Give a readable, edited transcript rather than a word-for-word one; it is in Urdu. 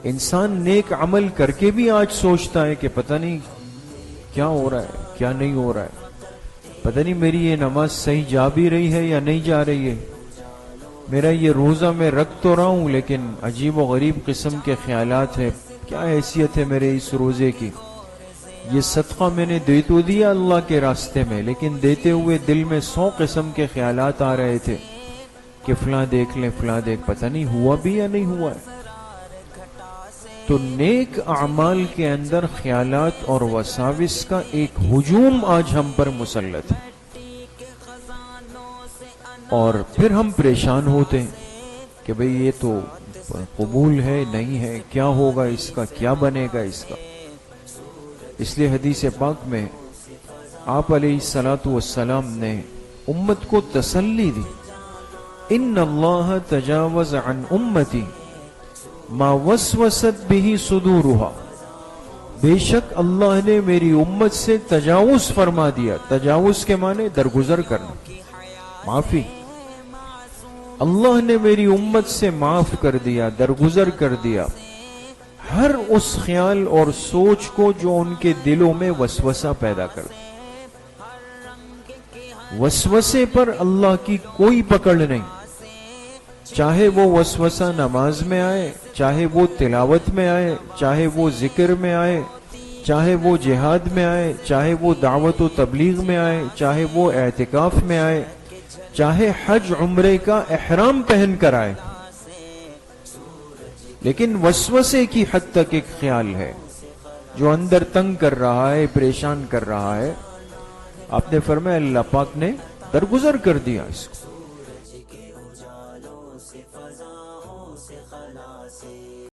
انسان نیک عمل کر کے بھی آج سوچتا ہے کہ پتہ نہیں کیا ہو رہا ہے کیا نہیں ہو رہا ہے، پتہ نہیں میری یہ نماز صحیح جا بھی رہی ہے یا نہیں جا رہی ہے، میرا یہ روزہ میں رکھ تو رہا ہوں لیکن عجیب و غریب قسم کے خیالات ہیں، کیا حیثیت ہے میرے اس روزے کی، یہ صدقہ میں نے دے تو دیا اللہ کے راستے میں، لیکن دیتے ہوئے دل میں 100 قسم کے خیالات آ رہے تھے کہ فلاں دیکھ لیں فلاں دیکھ، پتہ نہیں ہوا بھی یا نہیں ہوا ہے۔ تو نیک اعمال کے اندر خیالات اور وساوس کا ایک ہجوم آج ہم پر مسلط ہے، اور پھر ہم پریشان ہوتے ہیں کہ بھئی یہ تو قبول ہے نہیں ہے، کیا ہوگا اس کا، کیا بنے گا اس کا۔ اس لیے حدیث پاک میں آپ علیہ السلام نے امت کو تسلی دی، ان اللہ تجاوز عن امتی ما وسوست به صدورها، بے شک اللہ نے میری امت سے تجاوز فرما دیا، تجاوز کے معنی درگزر کرنا، معافی، اللہ نے میری امت سے معاف کر دیا، درگزر کر دیا ہر اس خیال اور سوچ کو جو ان کے دلوں میں وسوسہ پیدا کرتا۔ وسوسے پر اللہ کی کوئی پکڑ نہیں، چاہے وہ وسوسہ نماز میں آئے، چاہے وہ تلاوت میں آئے، چاہے وہ ذکر میں آئے، چاہے وہ جہاد میں آئے، چاہے وہ دعوت و تبلیغ میں آئے، چاہے وہ اعتکاف میں آئے، چاہے حج عمرے کا احرام پہن کر آئے، لیکن وسوسے کی حد تک ایک خیال ہے جو اندر تنگ کر رہا ہے، پریشان کر رہا ہے، آپ نے فرمایا اللہ پاک نے درگزر کر دیا اس کو۔